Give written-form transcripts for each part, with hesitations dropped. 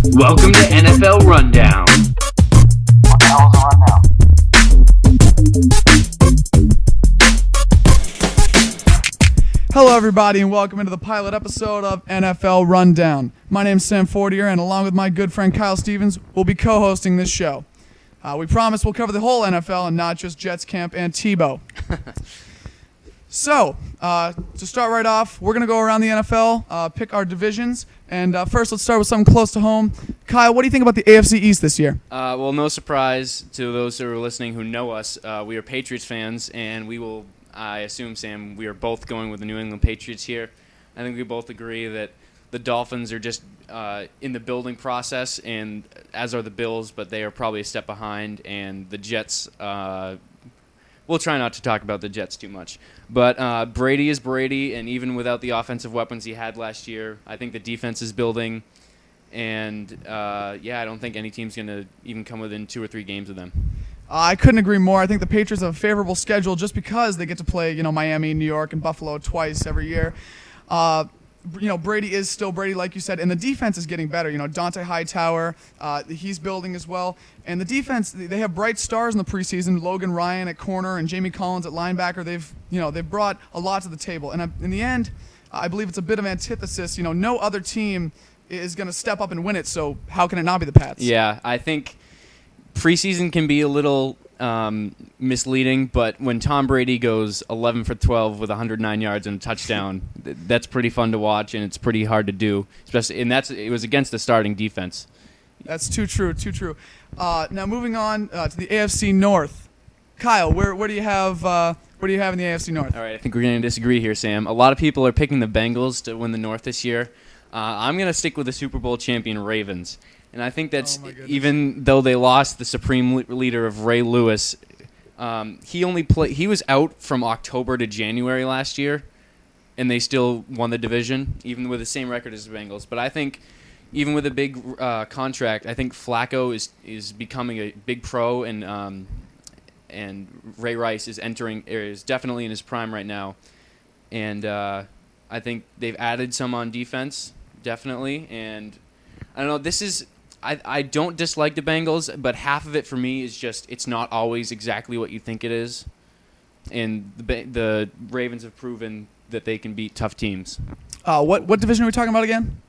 Welcome to NFL Rundown. What the hell is a rundown? Hello, everybody, and welcome into the pilot episode of NFL Rundown. My name's Sam Fortier, and along with my good friend Kyle Stevens, we'll be co-hosting this show. We promise we'll cover the whole NFL and not just Jets camp and Tebow. So, to start right off, we're going to go around the NFL, pick our divisions, and first let's start with something close to home. Kyle, what do you think about the AFC East this year? Well, no surprise to those who are listening who know us. We are Patriots fans, and we will, I assume, Sam, we are both going with the New England Patriots here. I think we both agree that the Dolphins are just in the building process, and as are the Bills, but they are probably a step behind, and the Jets, we'll try not to talk about the Jets too much. But Brady is Brady, and even without the offensive weapons he had last year, I think the defense is building. And, I don't think any team's going to even come within 2 or 3 games of them. I couldn't agree more. I think the Patriots have a favorable schedule just because they get to play, Miami, New York, and Buffalo twice every year. Brady is still Brady, like you said, and the defense is getting better. Dante Hightower, he's building as well. And the defense, they have bright stars in the preseason. Logan Ryan at corner and Jamie Collins at linebacker. They've brought a lot to the table. And in the end, I believe it's a bit of antithesis. No other team is going to step up and win it, so how can it not be the Pats? Yeah, I think preseason can be a little misleading, but when Tom Brady goes 11 for 12 with 109 yards and a touchdown, that's pretty fun to watch, and it's pretty hard to do, especially. And it was against the starting defense. That's too true. Now moving on to the AFC North, Kyle, where do you have? What do you have in the AFC North? All right, I think we're going to disagree here, Sam. A lot of people are picking the Bengals to win the North this year. I'm going to stick with the Super Bowl champion Ravens. And I think that's, even though they lost the supreme leader of Ray Lewis, he was out from October to January last year, and they still won the division, even with the same record as the Bengals. But I think even with a big contract, I think Flacco is becoming a big pro, and Ray Rice is definitely in his prime right now. And I think they've added some on defense, definitely. And I don't know, I don't dislike the Bengals, but half of it for me is just it's not always exactly what you think it is. And the Ravens have proven that they can beat tough teams. What division are we talking about again?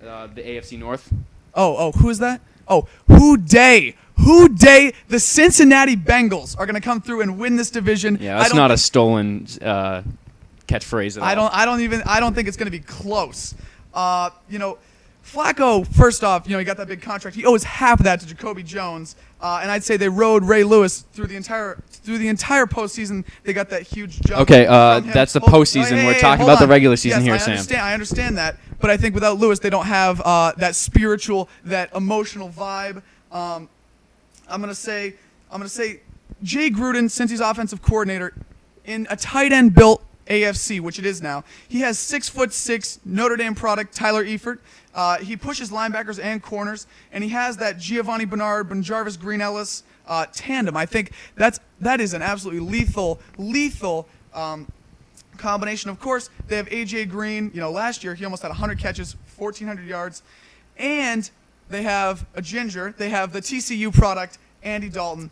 The AFC North. Oh, who is that? Oh, who day? The Cincinnati Bengals are going to come through and win this division. Yeah, that's not a stolen catchphrase at all. I don't think it's going to be close. Flacco, first off, he got that big contract. He owes half of that to Jacoby Jones, and I'd say they rode Ray Lewis through the entire postseason. They got that huge jump. Okay, that's the postseason. We're talking about the regular season here, Sam. I understand that, but I think without Lewis, they don't have that spiritual, that emotional vibe. I'm gonna say Jay Gruden, since he's offensive coordinator, in a tight end built AFC, which it is now, he has 6'6" Notre Dame product Tyler Eifert. He pushes linebackers and corners, and he has that Giovanni Bernard, Jarvis Green Ellis tandem. I think that is an absolutely lethal combination. Of course, they have AJ Green. Last year he almost had 100 catches, 1,400 yards, and they have a ginger. They have the TCU product, Andy Dalton.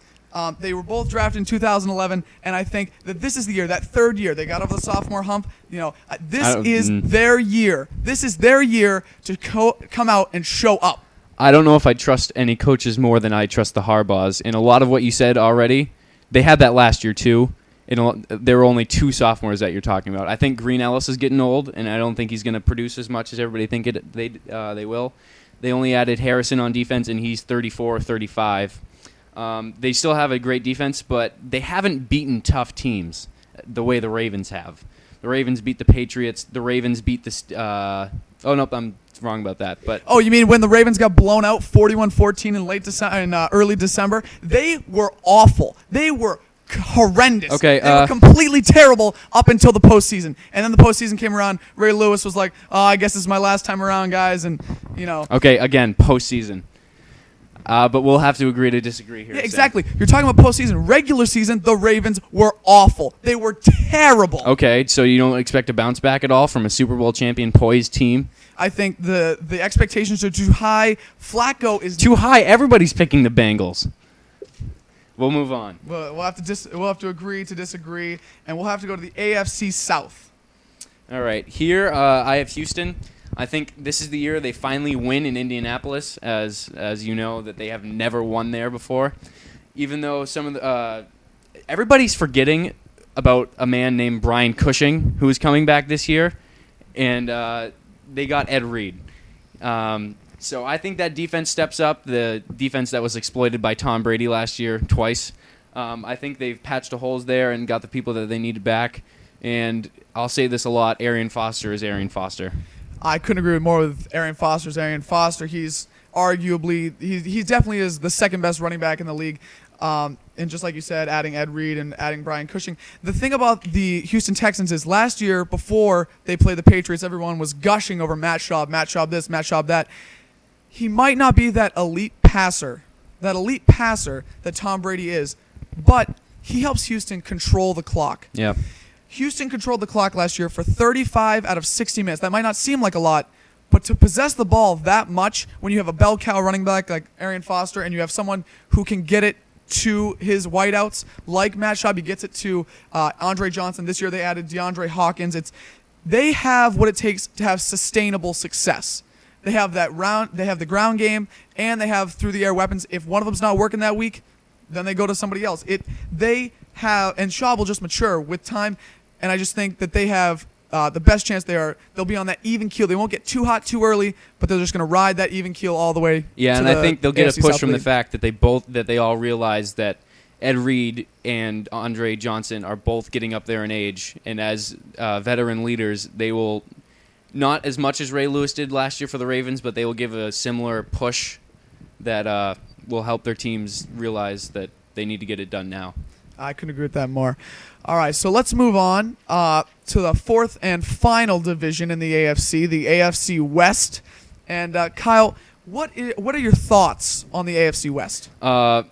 They were both drafted in 2011, and I think that this is the year, that third year, they got over the sophomore hump. This is their year. This is their year to come out and show up. I don't know if I trust any coaches more than I trust the Harbaughs. And a lot of what you said already, they had that last year too. There were only 2 sophomores that you're talking about. I think Green Ellis is getting old, and I don't think he's going to produce as much as everybody think they will. They only added Harrison on defense, and he's 34 or 35. They still have a great defense, but they haven't beaten tough teams the way the Ravens have. The Ravens beat the Patriots. The Ravens beat the I'm wrong about that. But you mean when the Ravens got blown out 41-14 in early December? They were awful. They were horrendous. Okay, they were completely terrible up until the postseason. And then the postseason came around. Ray Lewis was like, I guess this is my last time around, guys. And, Okay, again, postseason. But we'll have to agree to disagree here. Yeah, Sam. exactly. You're talking about postseason. Regular season, the Ravens were awful. They were terrible. Okay, so you don't expect a bounce back at all from a Super Bowl champion poised team? I think the expectations are too high. Flacco is Too high. Everybody's picking the Bengals. We'll move on. We'll have to agree to disagree, and we'll have to go to the AFC South. All right, here I have Houston. I think this is the year they finally win in Indianapolis, as you know that they have never won there before. Even though some of the everybody's forgetting about a man named Brian Cushing who is coming back this year, and they got Ed Reed. So I think that defense steps up. The defense that was exploited by Tom Brady last year twice. I think they've patched the holes there and got the people that they needed back. And I'll say this a lot: Arian Foster is Arian Foster. I couldn't agree more with Arian Foster's Arian Foster. He's arguably he definitely is the second best running back in the league. And just like you said, adding Ed Reed and adding Brian Cushing. The thing about the Houston Texans is last year, before they played the Patriots, everyone was gushing over Matt Schaub this, Matt Schaub that. He might not be that elite passer that Tom Brady is, but he helps Houston control the clock. Yeah. Houston controlled the clock last year for 35 out of 60 minutes. That might not seem like a lot, but to possess the ball that much when you have a bell cow running back like Arian Foster and you have someone who can get it to his wideouts like Matt Schaub, he gets it to Andre Johnson. This year they added DeAndre Hawkins. They have what it takes to have sustainable success. They have the ground game, and they have through the air weapons. If one of them's not working that week, then they go to somebody else. And Schaub will just mature with time, and I just think that they have the best chance they'll be on that even keel. They won't get too hot too early, but they're just going to ride that even keel all the way. Yeah, and I think they'll get AFC a push South from League. the fact that they all realize that Ed Reed and Andre Johnson are both getting up there in age, and as veteran leaders, they will. Not as much as Ray Lewis did last year for the Ravens, but they will give a similar push that will help their teams realize that they need to get it done now. I couldn't agree with that more. All right, so let's move on to the fourth and final division in the AFC, the AFC West. And Kyle, what are your thoughts on the AFC West? I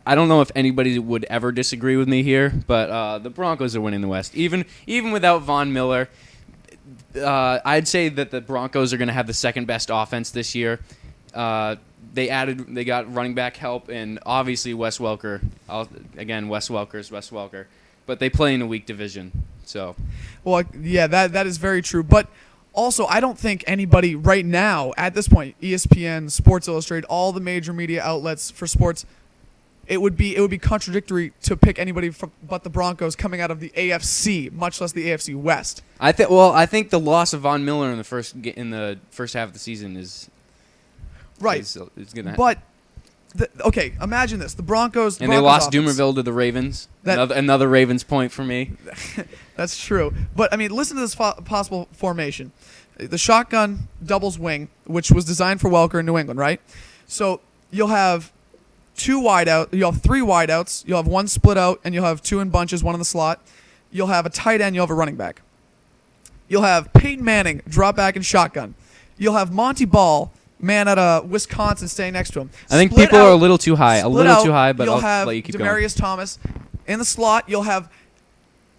don't know if anybody would ever disagree with me here, but the Broncos are winning the West. Even without Von Miller, I'd say that the Broncos are going to have the second best offense this year. They got running back help, and obviously Wes Welker. Wes Welker. But they play in a weak division, so. Well, yeah, that is very true. But also, I don't think anybody right now, at this point, ESPN, Sports Illustrated, all the major media outlets for sports, it would be contradictory to pick anybody but the Broncos coming out of the AFC, much less the AFC West. I think the loss of Von Miller in the first half of the season is right. Is gonna. But okay, imagine this: the Broncos they lost offense, Doomerville to the Ravens. Another Ravens point for me. That's true. But I mean, listen to this possible formation: the shotgun doubles wing, which was designed for Welker in New England, right? So you'll have you'll have three wideouts, you'll have one split out, and you'll have two in bunches, one in the slot. You'll have a tight end, you'll have a running back. You'll have Peyton Manning drop back and shotgun. You'll have Monty Ball, man out of Wisconsin, staying next to him. I think people are a little too high. But you'll I'll let you keep going. Demaryius Thomas in the slot. You'll have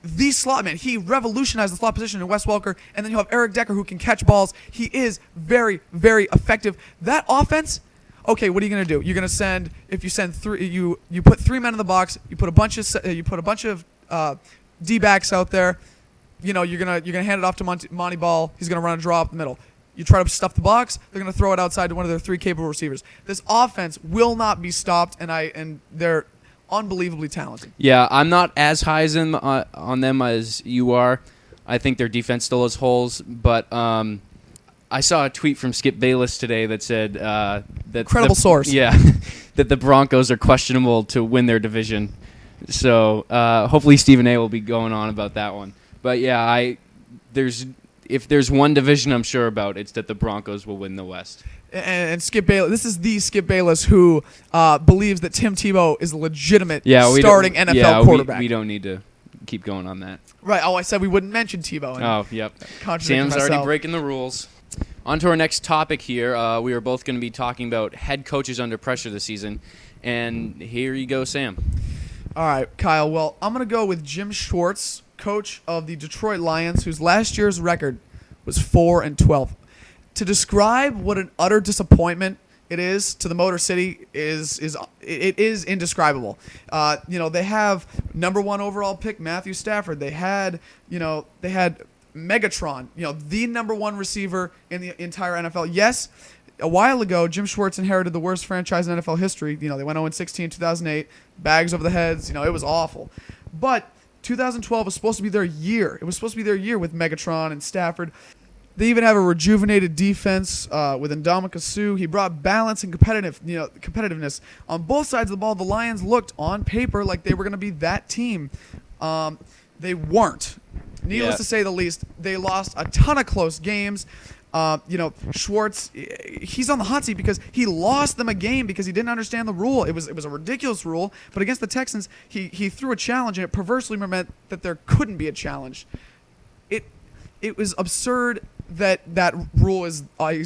the slot man. He revolutionized the slot position in Wes Welker, and then you'll have Eric Decker who can catch balls. He is very, very effective. That offense. Okay, what are you gonna do? You're gonna send three. You put three men in the box. You put a bunch of D-backs out there. You know, you're gonna hand it off to Monty Ball. He's gonna run a draw up the middle. You try to stuff the box. They're gonna throw it outside to one of their three capable receivers. This offense will not be stopped, and they're unbelievably talented. Yeah, I'm not as high as on them as you are. I think their defense still has holes, but I saw a tweet from Skip Bayless today that said that credible source. Yeah, that the Broncos are questionable to win their division. So hopefully Stephen A will be going on about that one. But yeah, if there's one division I'm sure about, it's that the Broncos will win the West. And Skip Bayless, this is the Skip Bayless who believes that Tim Tebow is a legitimate starting NFL quarterback. We don't need to keep going on that. Right. Oh, I said we wouldn't mention Tebow. Oh, yep. Sam's already breaking the rules. On to our next topic here. We are both going to be talking about head coaches under pressure this season. And here you go, Sam. All right, Kyle. Well, I'm going to go with Jim Schwartz, coach of the Detroit Lions, whose last year's record was 4-12. To describe what an utter disappointment it is to the Motor City is indescribable. They have number 1 overall pick Matthew Stafford. They had Megatron, the number 1 receiver in the entire NFL. Yes, a while ago, Jim Schwartz inherited the worst franchise in NFL history. They went 0-16 in 2008, bags over the heads. It was awful. But 2012 was supposed to be their year. It was supposed to be their year with Megatron and Stafford. They even have a rejuvenated defense with Ndamukong Suh. He brought balance and competitiveness on both sides of the ball. The Lions looked on paper like they were going to be that team. They weren't. Needless to say the least, they lost a ton of close games. Schwartz, he's on the hot seat because he lost them a game because he didn't understand the rule. It was a ridiculous rule, but against the Texans, he threw a challenge, and it perversely meant that there couldn't be a challenge. It was absurd that rule is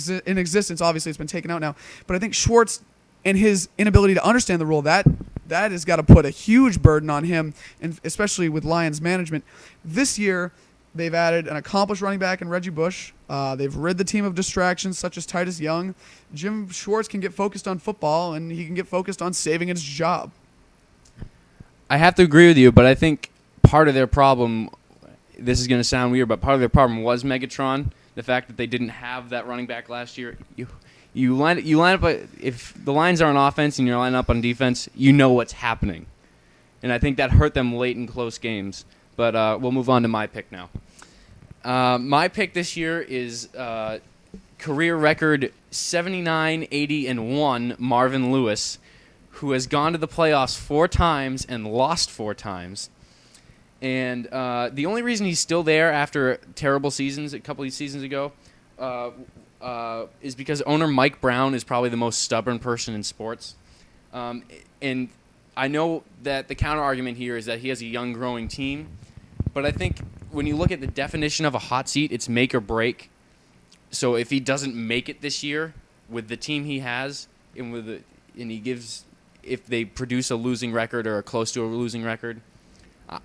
in existence. Obviously, it's been taken out now. But I think Schwartz and his inability to understand the rule, that has got to put a huge burden on him, and especially with Lions management. This year, they've added an accomplished running back in Reggie Bush. They've rid the team of distractions such as Titus Young. Jim Schwartz can get focused on football, and he can get focused on saving his job. I have to agree with you, but I think part of their problem, this is going to sound weird, but part of their problem was Megatron. The fact that they didn't have that running back last year. You line up. If the Lions are on offense and you're lining up on defense, you know what's happening, and I think that hurt them late in close games. But we'll move on to my pick now. My pick this year is career record 79, 80, and 1 Marvin Lewis, who has gone to the playoffs 4 times and lost 4 times. And the only reason he's still there after terrible seasons a couple of seasons ago is because owner Mike Brown is probably the most stubborn person in sports. And I know that the counter-argument here is that he has a young, growing team. But I think when you look at the definition of a hot seat, it's make or break. So if he doesn't make it this year with the team he has, if they produce a losing record or close to a losing record,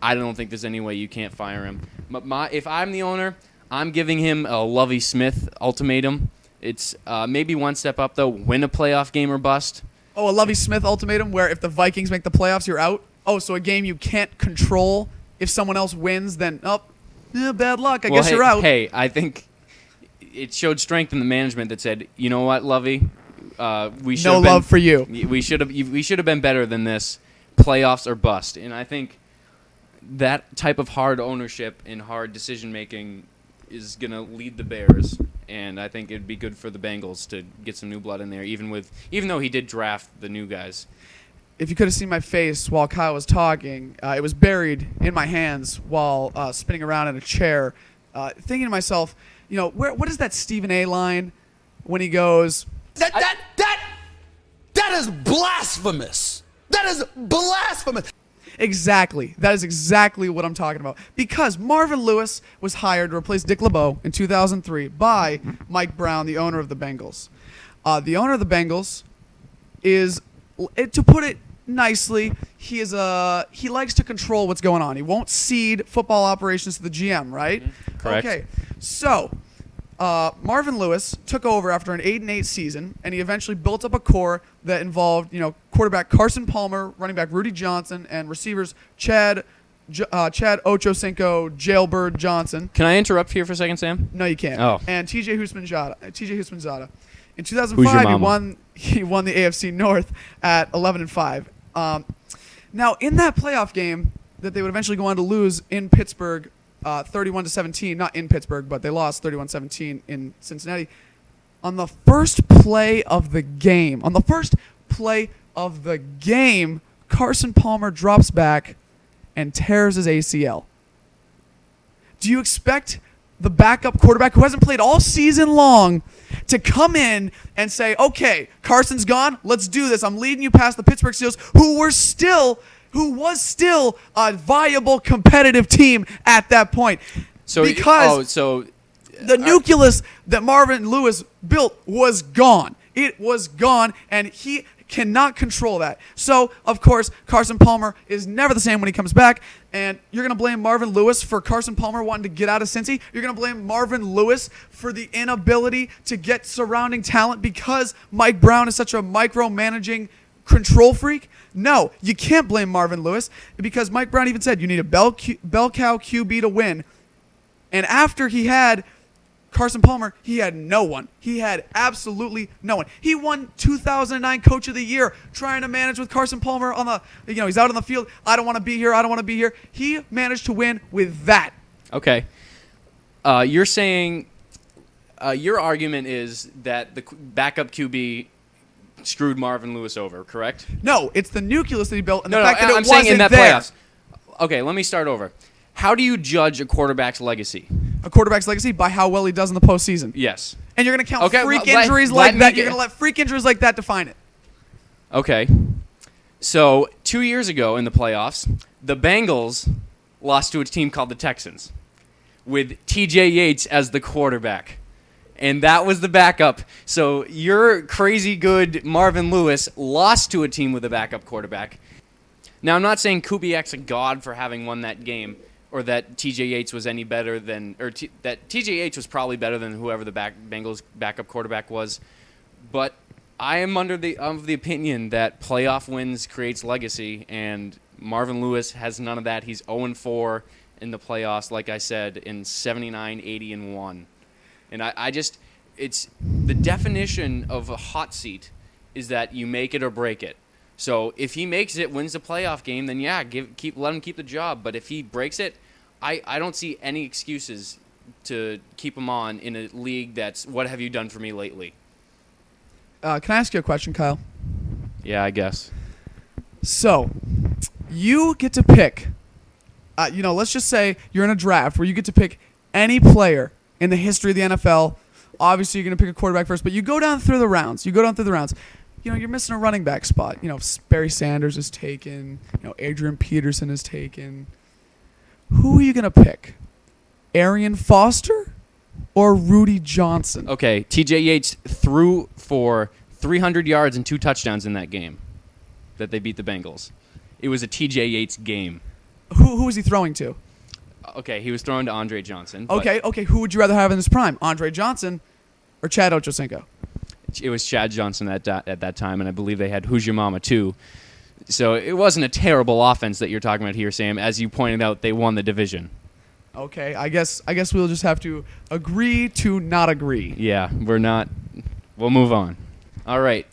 I don't think there's any way you can't fire him. But if I'm the owner, I'm giving him a Lovie Smith ultimatum. It's maybe one step up, though. Win a playoff game or bust. Oh, a Lovie Smith ultimatum where if the Vikings make the playoffs, you're out? Oh, so a game you can't control. If someone else wins, then, bad luck. I guess you're out. Hey, I think it showed strength in the management that said, you know what, Lovie? We should no love for you. We should have been better than this. Playoffs or bust. And I think that type of hard ownership and hard decision-making is going to lead the Bears, and I think it'd be good for the Bengals to get some new blood in there, even though he did draft the new guys. If you could have seen my face while Kyle was talking, it was buried in my hands while spinning around in a chair, thinking to myself, what is that Stephen A. line when he goes, That is blasphemous. That is blasphemous. Exactly. That is exactly what I'm talking about. Because Marvin Lewis was hired to replace Dick LeBeau in 2003 by Mike Brown, the owner of the Bengals. The owner of the Bengals is, to put it nicely, he likes to control what's going on. He won't cede football operations to the GM, right? Correct. Okay. So, Marvin Lewis took over after an 8-8 season, and he eventually built up a core that involved, quarterback Carson Palmer, running back Rudy Johnson, and receivers Chad Ochocinco, Jailbird Johnson. Can I interrupt here for a second, Sam? No, you can't. Oh. And TJ Husmanzada. In Who's your 2005, mama? he won the AFC North at 11-5. Now, in that playoff game that they would eventually go on to lose in Pittsburgh, 31-17, not in Pittsburgh, but they lost 31-17 in Cincinnati. On the first play of the game, Carson Palmer drops back and tears his ACL. Do you expect the backup quarterback who hasn't played all season long to come in and say, okay, Carson's gone, let's do this. I'm leading you past the Pittsburgh Steelers, who was still a viable competitive team at that point. the nucleus that Marvin Lewis built was gone. It was gone, and he cannot control that. So, of course, Carson Palmer is never the same when he comes back, and you're going to blame Marvin Lewis for Carson Palmer wanting to get out of Cincy? You're going to blame Marvin Lewis for the inability to get surrounding talent because Mike Brown is such a micromanaging control freak? No, you can't blame Marvin Lewis because Mike Brown even said you need a bell cow QB to win. And after he had Carson Palmer, he had no one. He had absolutely no one. He won 2009 Coach of the Year trying to manage with Carson Palmer on the, he's out on the field. I don't want to be here. I don't want to be here. He managed to win with that. Okay. You're saying your argument is that the backup QB screwed Marvin Lewis over, correct? No, it's the nucleus that he built and the No, fact that I'm it saying wasn't in that there. playoffs. Okay, let me start over. How do you judge a quarterback's legacy? A quarterback's legacy by how well he does in the postseason. Yes. And you're going to count Okay, freak let- injuries let like me that. get- You're going to let freak injuries like that define it. Okay. So 2 years ago in the playoffs, the Bengals lost to a team called the Texans with T.J. Yates as the quarterback. And that was the backup. So your crazy good Marvin Lewis lost to a team with a backup quarterback. Now, I'm not saying Kubiak's a god for having won that game or that T.J. Yates was any better than – that T.J. Yates was probably better than whoever the Bengals backup quarterback was. But I am of the opinion that playoff wins creates legacy, and Marvin Lewis has none of that. He's 0-4 in the playoffs, like I said, in 79, 80, and 1. And I just – it's the definition of a hot seat is that you make it or break it. So if he makes it, wins the playoff game, then yeah, let him keep the job. But if he breaks it, I don't see any excuses to keep him on in a league that's what have you done for me lately? Can I ask you a question, Kyle? Yeah, I guess. So, you get to pick, let's just say you're in a draft where you get to pick any player in the history of the NFL. Obviously, you're going to pick a quarterback first, but you go down through the rounds. You're missing a running back spot. Barry Sanders is taken. Adrian Peterson is taken. Who are you going to pick? Arian Foster or Rudy Johnson? Okay, T.J. Yates threw for 300 yards and 2 touchdowns in that game that they beat the Bengals. It was a T.J. Yates game. Who was he throwing to? Okay, he was throwing to Andre Johnson. Okay. Who would you rather have in his prime, Andre Johnson or Chad Ochocinco? It was Chad Johnson at that time, and I believe they had Who's Your Mama too. So it wasn't a terrible offense that you're talking about here, Sam. As you pointed out, they won the division. Okay, I guess we'll just have to agree to not agree. Yeah, we're not. We'll move on. All right.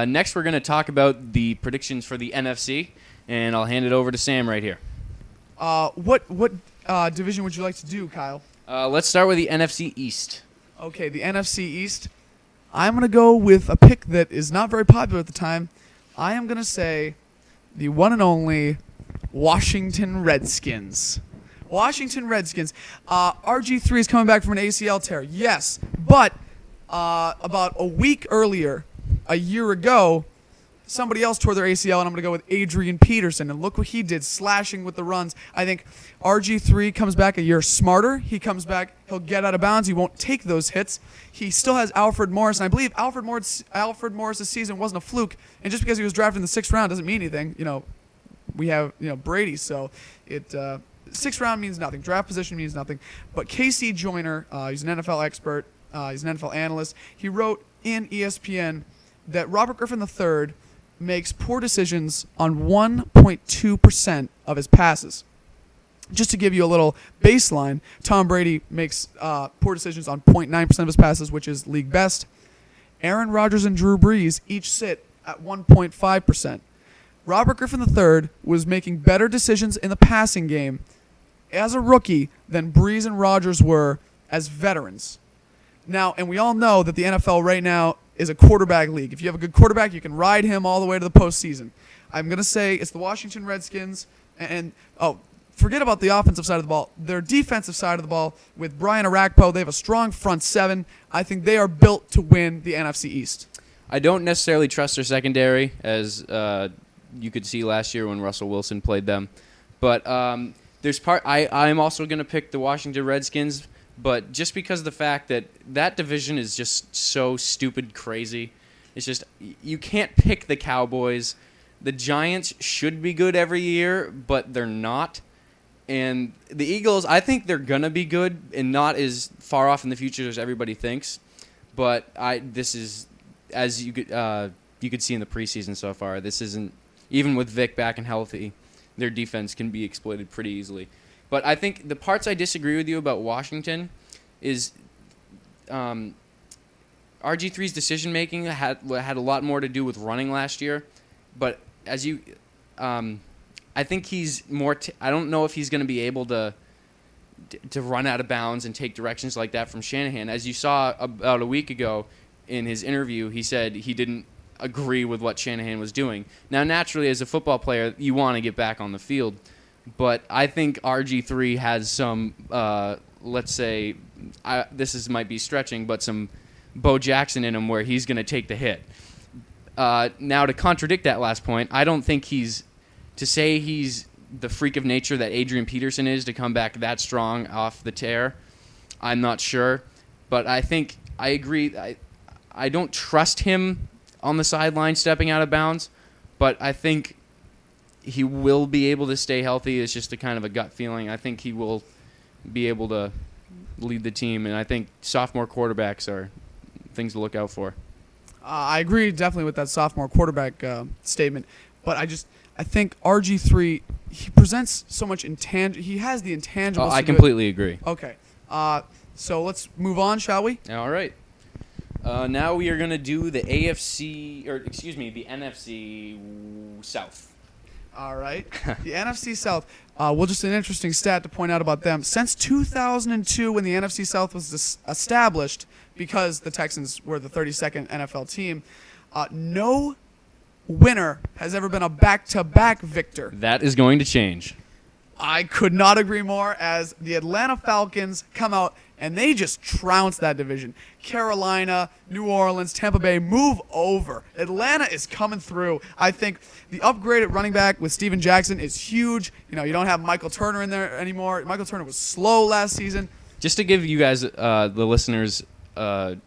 Next, we're going to talk about the predictions for the NFC, and I'll hand it over to Sam right here. What division would you like to do, Kyle? Let's start with the NFC East. Okay, the NFC East. I'm going to go with a pick that is not very popular at the time. I am going to say the one and only Washington Redskins. Washington Redskins. RG3 is coming back from an ACL tear. Yes, but about a week earlier, a year ago, somebody else tore their ACL, and I'm going to go with Adrian Peterson. And look what he did, slashing with the runs. I think RG3 comes back a year smarter. He comes back, he'll get out of bounds. He won't take those hits. He still has Alfred Morris, and I believe Alfred Morris' season wasn't a fluke. And just because he was drafted in the 6th round doesn't mean anything. We have Brady, so it 6th round means nothing. Draft position means nothing. But Casey Joyner, he's an NFL expert. He's an NFL analyst. He wrote in ESPN that Robert Griffin III makes poor decisions on 1.2% of his passes. Just to give you a little baseline, Tom Brady makes poor decisions on 0.9% of his passes, which is league best. Aaron Rodgers and Drew Brees each sit at 1.5%. Robert Griffin III was making better decisions in the passing game as a rookie than Brees and Rodgers were as veterans. Now, and we all know that the NFL right now is a quarterback league. If you have a good quarterback, you can ride him all the way to the postseason. I'm going to say it's the Washington Redskins. And forget about the offensive side of the ball. Their defensive side of the ball, with Brian Arakpo, they have a strong front seven. I think they are built to win the NFC East. I don't necessarily trust their secondary, as you could see last year when Russell Wilson played them. But I'm also going to pick the Washington Redskins, but just because of the fact that that division is just so stupid crazy. It's just you can't pick the Cowboys. The Giants should be good every year, but they're not. And the Eagles, I think they're going to be good and not as far off in the future as everybody thinks. But this is, as you could see in the preseason so far, this isn't, even with Vic back and healthy, their defense can be exploited pretty easily. But I think the parts I disagree with you about Washington is RG3's decision-making had a lot more to do with running last year. But as you... I think he's more... I don't know if he's going to be able to run out of bounds and take directions like that from Shanahan. As you saw about a week ago in his interview, he said he didn't agree with what Shanahan was doing. Now, naturally, as a football player, you want to get back on the field. But I think RG3 has some, let's say, might be stretching, but some Bo Jackson in him where he's going to take the hit. Now, to contradict that last point, I don't think to say he's the freak of nature that Adrian Peterson is to come back that strong off the tear. I'm not sure. But I think I agree. I don't trust him on the sideline stepping out of bounds, but I think he will be able to stay healthy. It's just a kind of a gut feeling. I think he will be able to lead the team, and I think sophomore quarterbacks are things to look out for. I agree definitely with that sophomore quarterback statement, but I think RG3, he presents so much intangible. He has the intangibles. I completely agree. Okay. So let's move on, shall we? All right. Now we are going to do the the NFC South. All right. The NFC South. Just an interesting stat to point out about them. Since 2002, when the NFC South was established, because the Texans were the 32nd NFL team, no winner has ever been a back-to-back victor. That is going to change. I could not agree more, as the Atlanta Falcons come out and they just trounce that division. Carolina, New Orleans, Tampa Bay move over. Atlanta is coming through. I think the upgrade at running back with Steven Jackson is huge. You don't have Michael Turner in there anymore. Michael Turner was slow last season. Just to give you guys, the listeners, an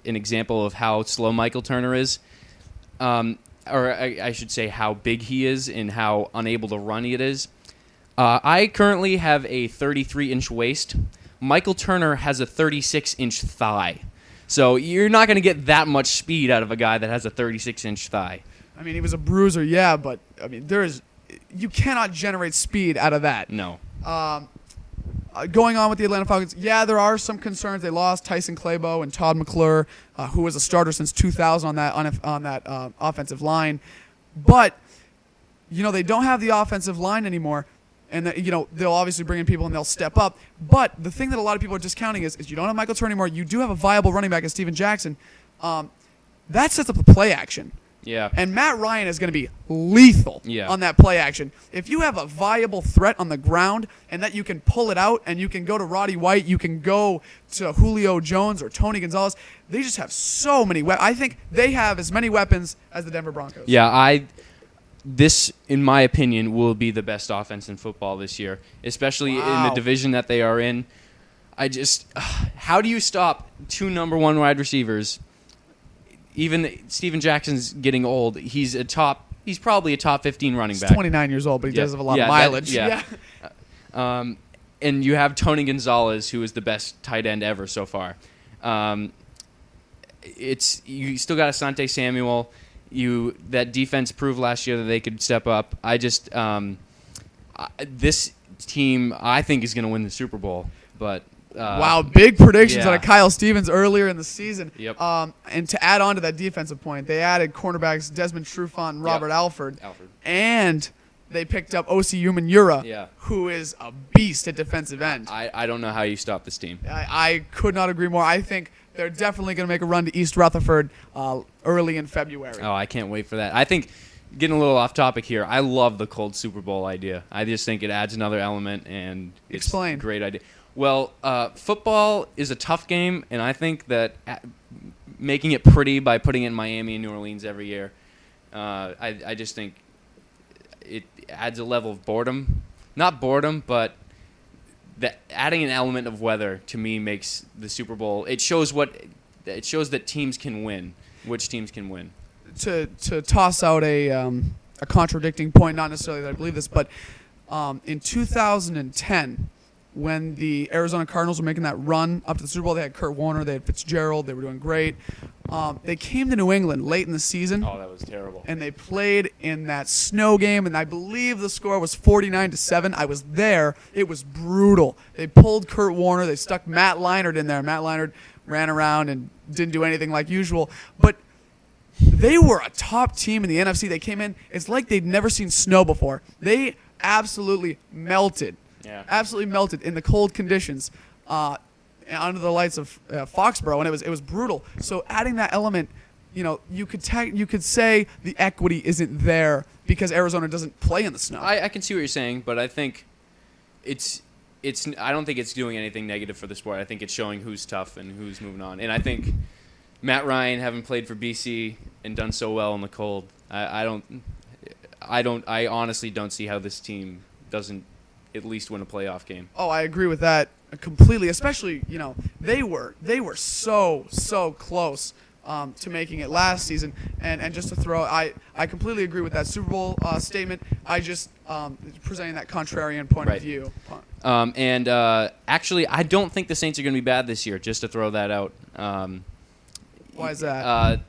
example of how slow Michael Turner is, or I should say how big he is and how unable to run it is. I currently have a 33-inch waist. Michael Turner has a 36-inch thigh. So you're not going to get that much speed out of a guy that has a 36-inch thigh. I mean, he was a bruiser, yeah, but I mean, you cannot generate speed out of that. No. Going on with the Atlanta Falcons, yeah, there are some concerns. They lost Tyson Clabo and Todd McClure, who was a starter since 2000 on that offensive line. But they don't have the offensive line anymore. And they'll obviously bring in people and they'll step up. But the thing that a lot of people are discounting is you don't have Michael Turner anymore. You do have a viable running back as Steven Jackson. That sets up the play action. Yeah. And Matt Ryan is going to be lethal on that play action. If you have a viable threat on the ground and that you can pull it out and you can go to Roddy White, you can go to Julio Jones or Tony Gonzalez, they just have so many weapons. I think they have as many weapons as the Denver Broncos. Yeah, This, in my opinion, will be the best offense in football this year, especially in the division that they are in. How do you stop two number one wide receivers? Even Steven Jackson's getting old. He's probably a top 15 running back. He's 29 years old, but he does have a lot of mileage. And you have Tony Gonzalez, who is the best tight end ever so far. You still got Asante Samuel. That defense proved last year that they could step up. This team, I think, is going to win the Super Bowl. But wow, big predictions out of Kyle Stevens earlier in the season. Yep. And to add on to that defensive point, they added cornerbacks Desmond Trufant and Robert Alford. And they picked up Osi Umenyiora, who is a beast at defensive end. I don't know how you stop this team. I could not agree more. I think they're definitely going to make a run to East Rutherford early in February. Oh, I can't wait for that. I think, getting a little off topic here, I love the cold Super Bowl idea. I just think it adds another element, and it's a great idea. Well, football is a tough game, and I think that making it pretty by putting it in Miami and New Orleans every year, I just think it adds a level of boredom. Not boredom, but that adding an element of weather to me makes the Super Bowl. It shows that teams can win. Which teams can win? To toss out a contradicting point, not necessarily that I believe this, but in 2010, when the Arizona Cardinals were making that run up to the Super Bowl, they had Kurt Warner, they had Fitzgerald, they were doing great. They came to New England late in the season. Oh, that was terrible. And they played in that snow game, and I believe the score was 49-7. I was there. It was brutal. They pulled Kurt Warner. They stuck Matt Leinart in there. Matt Leinart ran around and didn't do anything like usual. But they were a top team in the NFC. They came in. It's like they'd never seen snow before. They absolutely melted. Yeah. Absolutely melted in the cold conditions under the lights of Foxborough, and it was brutal. So adding that element, you could say the equity isn't there because Arizona doesn't play in the snow. I can see what you're saying, but I think it's I don't think it's doing anything negative for the sport. I think it's showing who's tough and who's moving on. And I think Matt Ryan, having played for BC and done so well in the cold, I honestly don't see how this team doesn't at least win a playoff game. Oh, I agree with that completely. Especially, they were so close to making it last season. And just to throw, I completely agree with that Super Bowl statement. I just presenting that contrarian point of view. Actually, I don't think the Saints are going to be bad this year. Just to throw that out. Why is that?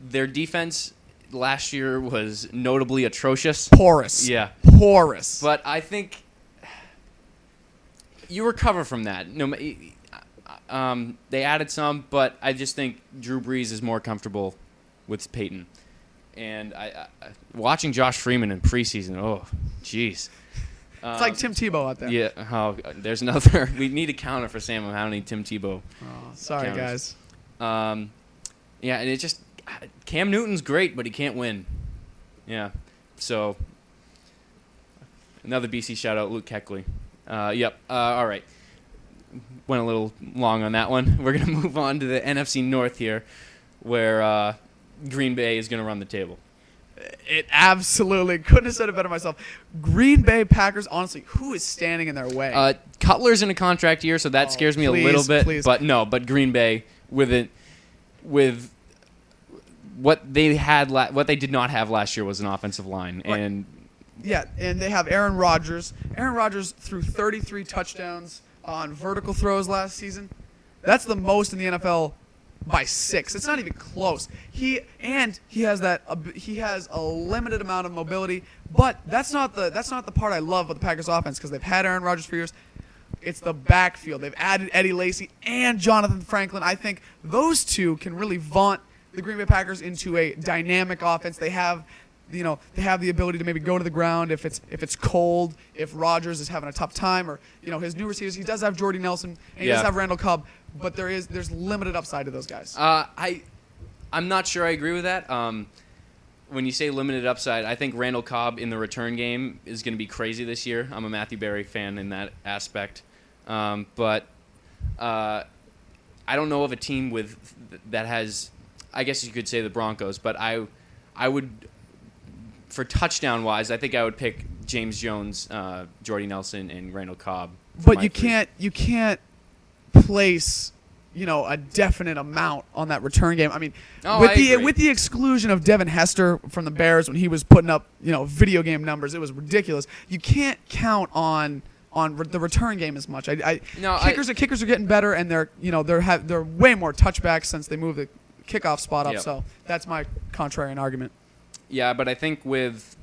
Their defense last year was notably atrocious. Porous. Yeah. Porous. But I think you recover from that. They added some, but I just think Drew Brees is more comfortable with Peyton. And I watching Josh Freeman in preseason, oh, jeez. It's like Tim Tebow out there. Yeah. Oh, there's another. We need a counter for Sam of how many Tim Tebow. Oh, sorry, counters. guys. Yeah, and it just Cam Newton's great, but he can't win. Yeah. So another BC shout out, Luke Keckley. Yep. All right. Went a little long on that one. We're going to move on to the NFC North here, where Green Bay is going to run the table. It absolutely couldn't have said it better myself. Green Bay Packers, honestly, who is standing in their way? Cutler's in a contract year, so that scares me a little bit. Please. But Green Bay with what they had, what they did not have last year was an offensive line, right. and they have Aaron Rodgers. Aaron Rodgers threw 33 touchdowns on vertical throws last season. That's the most in the NFL by 6. It's not even close. He has a limited amount of mobility, but that's not the part I love about the Packers offense because they've had Aaron Rodgers for years. It's the backfield. They've added Eddie Lacy and Jonathan Franklin. I think those two can really vaunt the Green Bay Packers into a dynamic offense. They have the ability to maybe go to the ground if it's cold, if Rodgers is having a tough time, or his new receivers. He does have Jordy Nelson and he does have Randall Cobb, but there's limited upside to those guys. I'm not sure I agree with that. When you say limited upside, I think Randall Cobb in the return game is going to be crazy this year. I'm a Matthew Berry fan in that aspect, but I don't know of a team that has. I guess you could say the Broncos, but I would. For touchdown-wise, I think I would pick James Jones, Jordy Nelson, and Randall Cobb. But you can't place, a definite amount on that return game. I mean, with the exclusion of Devin Hester from the Bears when he was putting up, video game numbers, it was ridiculous. You can't count on the return game as much. Kickers are getting better, and they're way more touchbacks since they moved the kickoff spot up. Yep. So that's my contrarian argument. Yeah, but I think with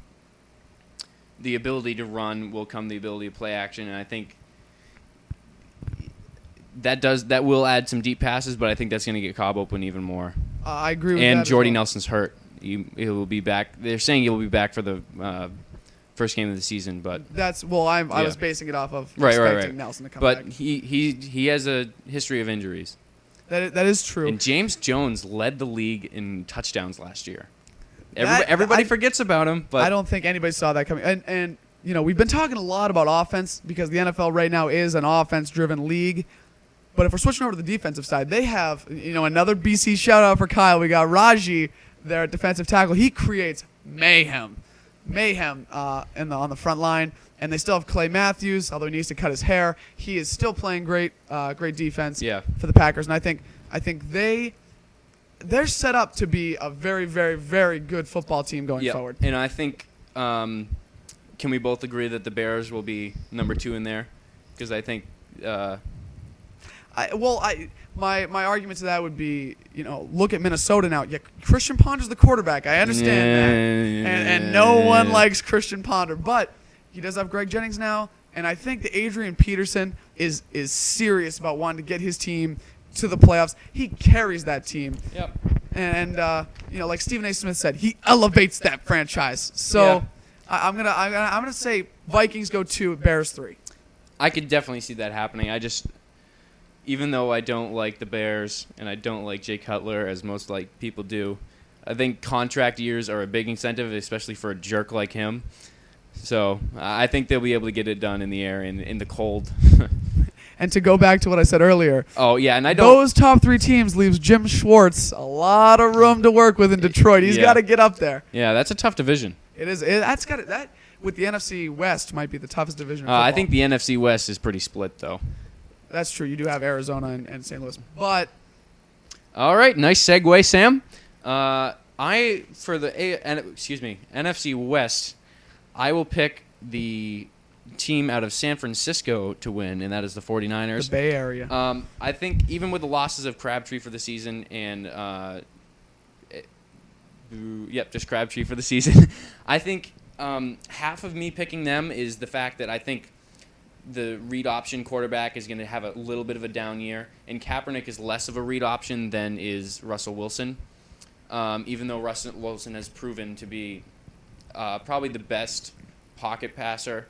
the ability to run will come the ability to play action, and I think that will add some deep passes, but I think that's going to get Cobb open even more. I agree with that. And Jordy Nelson's hurt. He will be back. They're saying he will be back for the first game of the season, but I was basing it off of expecting Nelson to come back. But he has a history of injuries. That is true. And James Jones led the league in touchdowns last year. Everybody forgets about him, but I don't think anybody saw that coming. And we've been talking a lot about offense because the NFL right now is an offense-driven league. But if we're switching over to the defensive side, they have another BC shout-out for Kyle. We got Raji there at defensive tackle. He creates mayhem on the front line. And they still have Clay Matthews, although he needs to cut his hair. He is still playing great defense for the Packers. And I think they're set up to be a very, very, very good football team going forward. And I think, can we both agree that the Bears will be number 2 in there? Because I think my argument to that would be, look at Minnesota now. Yeah, Christian Ponder's the quarterback. I understand that. And no one likes Christian Ponder. But he does have Greg Jennings now. And I think that Adrian Peterson is serious about wanting to get his team to the playoffs. He carries that team. Yep. And like Stephen A. Smith said, he elevates that franchise. So I'm gonna say Vikings go 2, Bears 3. I could definitely see that happening. Even though I don't like the Bears and I don't like Jay Cutler, as most people do, I think contract years are a big incentive, especially for a jerk like him. So I think they'll be able to get it done in the air, in the cold. And to go back to what I said earlier, and those top 3 teams leaves Jim Schwartz a lot of room to work with in Detroit. He's got to get up there. Yeah, that's a tough division. It is. That with the NFC West might be the toughest division. In football. I think the NFC West is pretty split, though. That's true. You do have Arizona and St. Louis, but all right, nice segue, Sam. For the NFC West, I will pick the team out of San Francisco to win, and that is the 49ers. The Bay Area. I think even with the losses of Crabtree for the season and just Crabtree for the season, I think half of me picking them is the fact that I think the read option quarterback is going to have a little bit of a down year, and Kaepernick is less of a read option than is Russell Wilson, even though Russell Wilson has proven to be probably the best pocket passer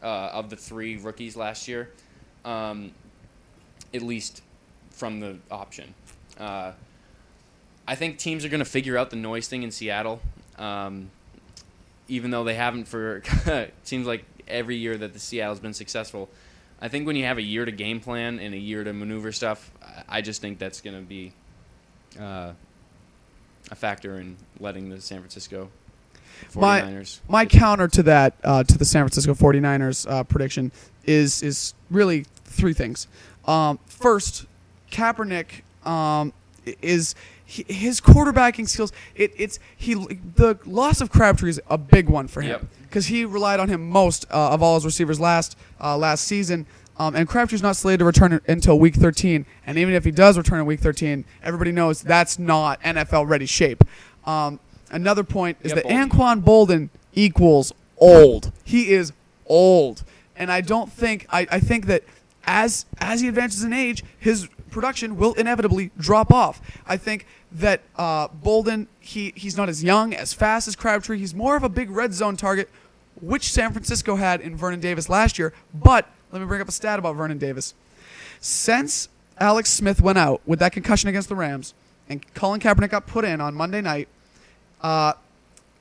of the 3 rookies last year, at least from the option. I think teams are going to figure out the noise thing in Seattle, even though they haven't for it seems like every year that the Seattle's been successful. I think when you have a year to game plan and a year to maneuver stuff, I just think that's going to be a factor in letting the San Francisco 49ers. My counter to that, to the San Francisco 49ers prediction is really 3 things. First, Kaepernick is his quarterbacking skills. The loss of Crabtree is a big one for him because he relied on him most of all his receivers last season. And Crabtree's not slated to return until Week 13. And even if he does return in Week 13, everybody knows that's not NFL-ready shape. Another point is that Anquan Bolden equals old. He is old. And I think that as he advances in age, his production will inevitably drop off. I think that Bolden, he's not as young, as fast as Crabtree. He's more of a big red zone target, which San Francisco had in Vernon Davis last year. But let me bring up a stat about Vernon Davis. Since Alex Smith went out with that concussion against the Rams and Colin Kaepernick got put in on Monday night,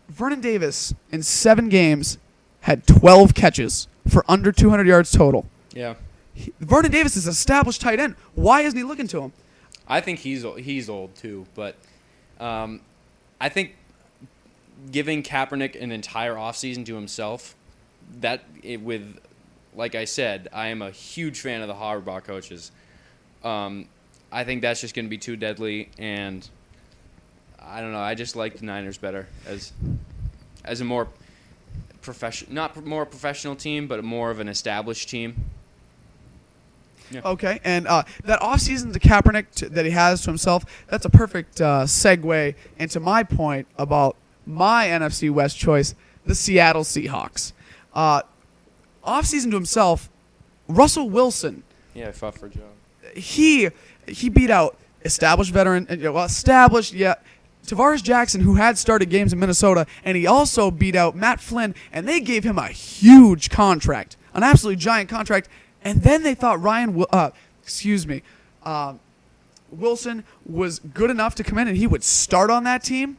Vernon Davis in 7 games had 12 catches for under 200 yards total. Yeah. Vernon Davis is an established tight end. Why isn't he looking to him? I think he's old too, but I think giving Kaepernick an entire offseason to himself, like I said, I am a huge fan of the Harbaugh coaches. I think that's just going to be too deadly, and I don't know. I just like the Niners better as a more not more professional team, but more of an established team. Yeah. Okay, and that offseason to Kaepernick that he has to himself, that's a perfect segue into my point about my NFC West choice, the Seattle Seahawks. Offseason to himself, Russell Wilson. Yeah, I fought for a job. He beat out established veteran, Tavares Jackson, who had started games in Minnesota, and he also beat out Matt Flynn, and they gave him a huge contract, an absolutely giant contract. And then they thought Wilson was good enough to come in and he would start on that team.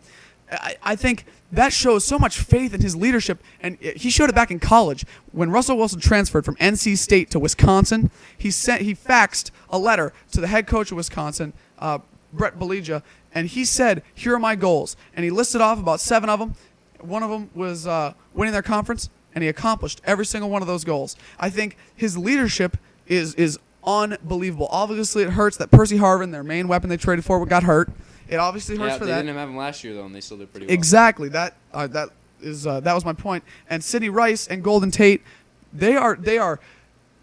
I think that shows so much faith in his leadership, and he showed it back in college when Russell Wilson transferred from NC State to Wisconsin. He faxed a letter to the head coach of Wisconsin, Brett Bielema, and he said, "Here are my goals." And he listed off about 7 of them. One of them was winning their conference. and he accomplished every single one of those goals. I think his leadership is unbelievable. Obviously, it hurts that Percy Harvin, their main weapon they traded for, got hurt. It obviously hurts for they that. didn't have him last year though, and they still did pretty well. Exactly. That was my point. And Sidney Rice and Golden Tate, they are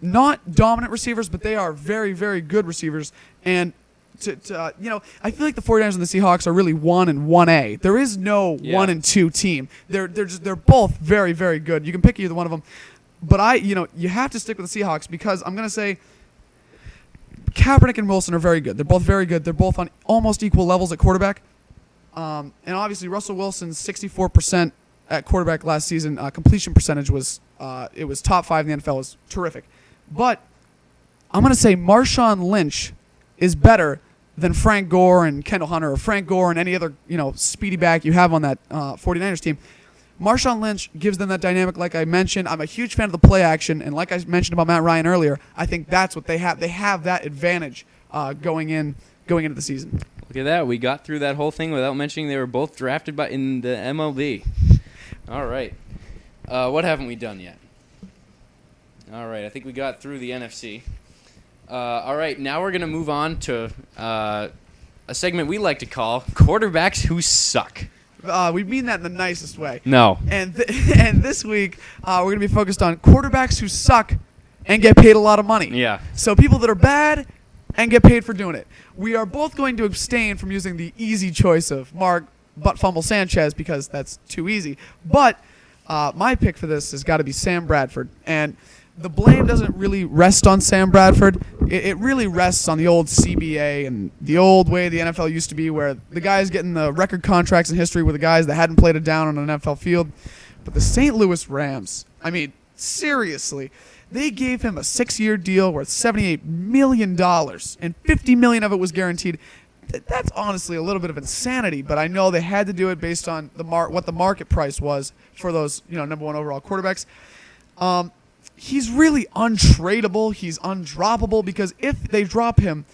not dominant receivers, but they are very, very good receivers. And I feel like the 49ers and the Seahawks are really 1 and 1A. There is no 1 and 2 team. They're both very, very good. You can pick either one of them. But you have to stick with the Seahawks because I'm going to say Kaepernick and Wilson are very good. They're both very good. They're both on almost equal levels at quarterback. And obviously Russell Wilson's 64% at quarterback last season completion percentage was top 5 in the NFL. It was terrific. But I'm going to say Marshawn Lynch is better than Frank Gore and Kendall Hunter or Frank Gore and any other speedy back you have on that 49ers team. Marshawn Lynch gives them that dynamic like I mentioned. I'm a huge fan of the play action, and like I mentioned about Matt Ryan earlier, I think that's what they have. They have that advantage going into the season. Look at that. We got through that whole thing without mentioning they were both drafted in the MLB. All right. What haven't we done yet? All right. I think we got through the NFC. All right. Now we're going to move on to a segment we like to call Quarterbacks Who Suck. We mean that in the nicest way. No. And this week, we're going to be focused on quarterbacks who suck and get paid a lot of money. Yeah. So people that are bad and get paid for doing it. We are both going to abstain from using the easy choice of Mark Butt Fumble Sanchez because that's too easy. But my pick for this has got to be Sam Bradford. And the blame doesn't really rest on Sam Bradford. It really rests on the old CBA and the old way the NFL used to be where the guys getting the record contracts in history were the guys that hadn't played a down on an NFL field. But the St. Louis Rams, I mean, seriously, they gave him a 6-year deal worth $78 million, and $50 million of it was guaranteed. That's honestly a little bit of insanity, but I know they had to do it based on what the market price was for those number 1 overall quarterbacks. He's really untradeable. He's undroppable because if they cut him,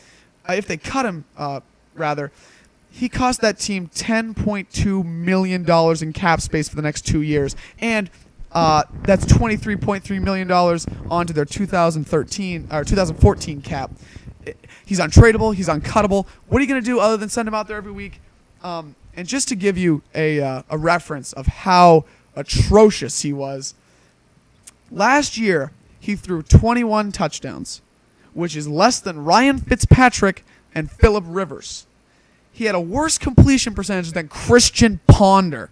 he cost that team $10.2 million in cap space for the next 2 years. And that's $23.3 million onto their 2014 cap. He's untradeable. He's uncuttable. What are you going to do other than send him out there every week? And just to give you a reference of how atrocious he was, last year, he threw 21 touchdowns, which is less than Ryan Fitzpatrick and Phillip Rivers. He had a worse completion percentage than Christian Ponder.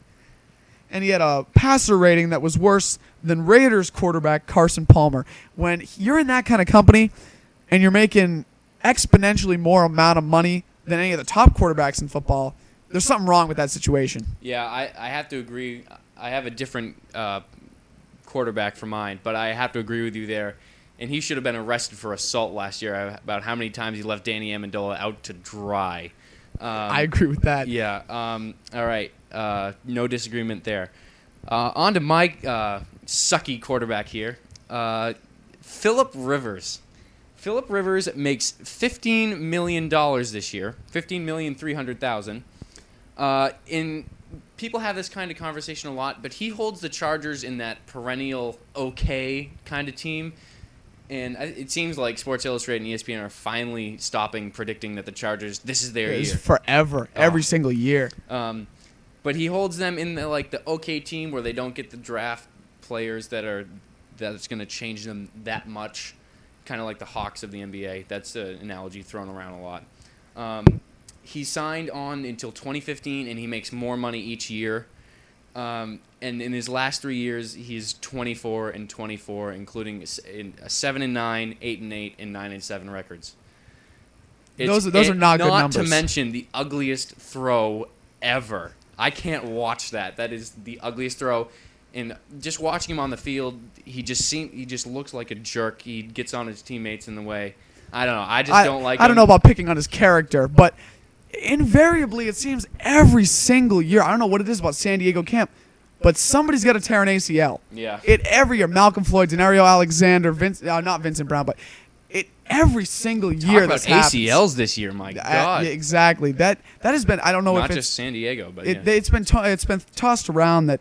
And he had a passer rating that was worse than Raiders quarterback Carson Palmer. When you're in that kind of company and you're making exponentially more amount of money than any of the top quarterbacks in football, there's something wrong with that situation. Yeah, I have to agree. I have a different quarterback for mine, but I have to agree with you there. And he should have been arrested for assault last year about how many times he left Danny Amendola out to dry. I agree with that. Yeah. All right. No disagreement there. On to my sucky quarterback here, Phillip Rivers. Phillip Rivers makes $15 million this year, $15,300,000. People have this kind of conversation a lot, but he holds the Chargers in that perennial okay kind of team. And it seems like Sports Illustrated and ESPN are finally stopping predicting that the Chargers, this is their year. It's forever, every single year. But he holds them in the okay team where they don't get the draft players that's going to change them that much, kind of like the Hawks of the NBA. That's an analogy thrown around a lot. He signed on until 2015, and he makes more money each year. And in his last 3 years, he's 24-24, including a 7-9, 8-8, and 9-7 records. Those are not good numbers. Not to mention the ugliest throw ever. I can't watch that. That is the ugliest throw. And just watching him on the field, he just looks like a jerk. He gets on his teammates in the way. I don't know. I don't like him. I don't know about picking on his character, but invariably it seems every single year, I don't know what it is about San Diego camp, but somebody's got to tear an ACL. Yeah. Every year, Malcolm Floyd, Denario Alexander, not Vincent Brown, but every single Talk year about this happens. ACLs this year, my God. Yeah, exactly. That has been. I don't know Not if just San Diego, but it's been tossed around that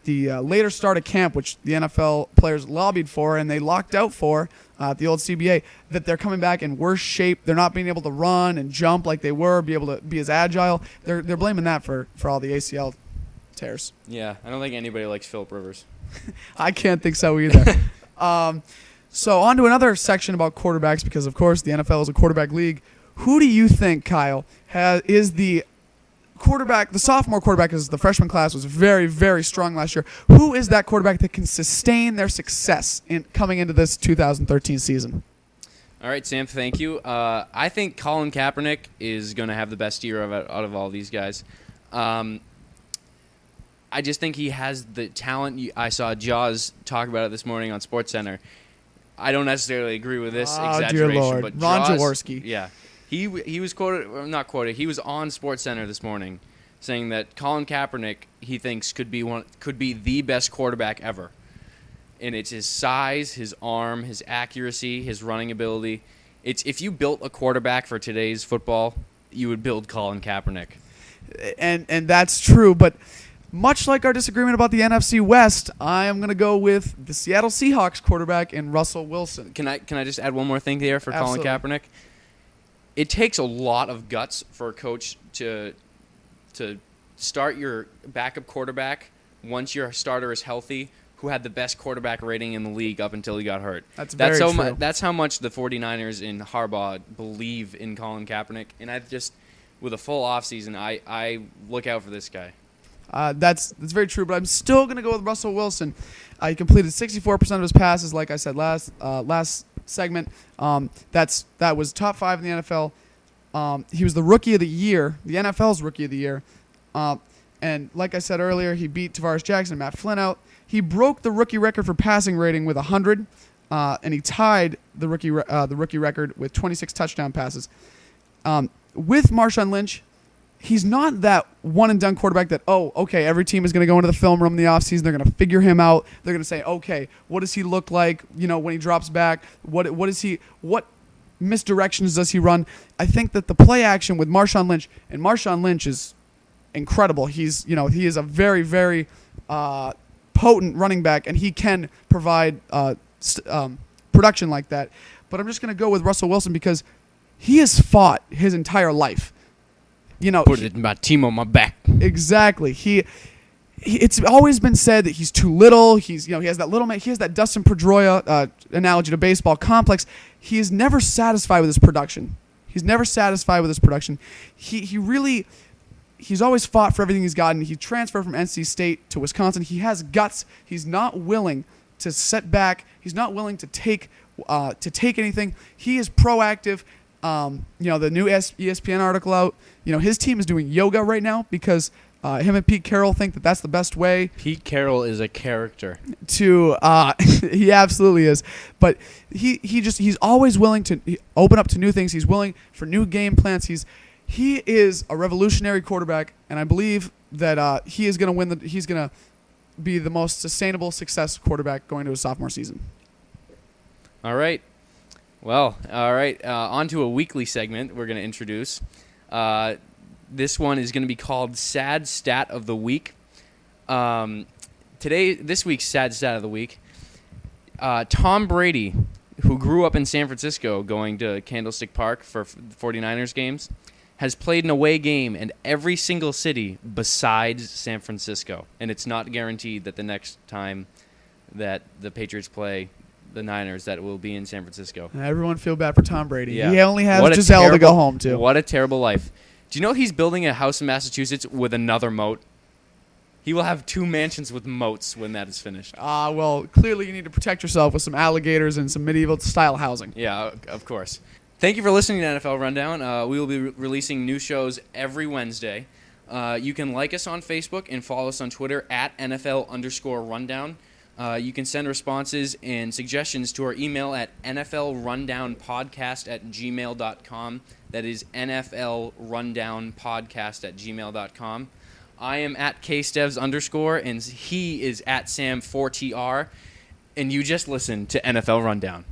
the later start of camp, which the NFL players lobbied for and they locked out for at the old CBA, that they're coming back in worse shape. They're not being able to run and jump like they were, be able to be as agile. They're blaming that for all the ACL tears. Yeah, I don't think anybody likes Philip Rivers. I can't think so either. So on to another section about quarterbacks, because of course the NFL is a quarterback league. Who do you think, Kyle, is the quarterback? The sophomore quarterback, as the freshman class was very, very strong last year. Who is that quarterback that can sustain their success in coming into this 2013 season? All right, Sam, thank you. I think Colin Kaepernick is going to have the best year out of all these guys. I just think he has the talent. I saw Jaws talk about it this morning on SportsCenter. I don't necessarily agree with this exaggeration, dear Lord. but Ron Jaws, Jaworski. Yeah, he was quoted, or not quoted. He was on SportsCenter this morning, saying that Colin Kaepernick he thinks could be the best quarterback ever, and it's his size, his arm, his accuracy, his running ability. It's if you built a quarterback for today's football, you would build Colin Kaepernick, and that's true, but. Much like our disagreement about the NFC West, I am going to go with the Seattle Seahawks quarterback in Russell Wilson. Can I just add one more thing here for Absolutely. Colin Kaepernick? It takes a lot of guts for a coach to start your backup quarterback once your starter is healthy, who had the best quarterback rating in the league up until he got hurt. That's very true. That's how much the 49ers in Harbaugh believe in Colin Kaepernick. And with a full offseason, I look out for this guy. That's very true, but I'm still going to go with Russell Wilson. He completed 64% of his passes, like I said last segment. That was top 5 in the NFL. He was the Rookie of the Year, the NFL's Rookie of the Year. And like I said earlier, he beat Tavares Jackson and Matt Flynn out. He broke the rookie record for passing rating with 100, and he tied the rookie record with 26 touchdown passes. With Marshawn Lynch, he's not that one-and-done quarterback that, every team is going to go into the film room in the offseason. They're going to figure him out. They're going to say, okay, what does he look like, when he drops back? What misdirections does he run? I think that the play action with Marshawn Lynch, and Marshawn Lynch is incredible. He is a very, very potent running back, and he can provide production like that. But I'm just going to go with Russell Wilson because he has fought his entire life. Put my team on my back. Exactly. It's always been said that he's too little. He has that little man. He has that Dustin Pedroia analogy to baseball complex. He is never satisfied with his production. He's He's always fought for everything he's gotten. He transferred from NC State to Wisconsin. He has guts. He's not willing to set back. He's not willing to take anything. He is proactive. The new ESPN article out. His team is doing yoga right now because him and Pete Carroll think that that's the best way. Pete Carroll is a character. He absolutely is. But he's always willing to open up to new things. He's willing for new game plans. He is a revolutionary quarterback, and I believe that he is going to he's going to be the most sustainable success quarterback going to his sophomore season. All right. Well, all right. On to a weekly segment we're going to introduce. This one is going to be called Sad Stat of the Week. This week's Sad Stat of the Week, Tom Brady, who grew up in San Francisco going to Candlestick Park for 49ers games, has played an away game in every single city besides San Francisco. And it's not guaranteed that the next time that the Patriots play the Niners that will be in San Francisco. Everyone feel bad for Tom Brady. Yeah. He only has Giselle to go home to. What a terrible life. Do you know he's building a house in Massachusetts with another moat? He will have 2 mansions with moats when that is finished. Well, clearly you need to protect yourself with some alligators and some medieval-style housing. Yeah, of course. Thank you for listening to NFL Rundown. We will be releasing new shows every Wednesday. You can like us on Facebook and follow us on Twitter at NFL_rundown. You can send responses and suggestions to our email at nflrundownpodcast@gmail.com. That is nflrundownpodcast@gmail.com. I am at kstevs_, and he is at Sam4TR. And you just listened to NFL Rundown.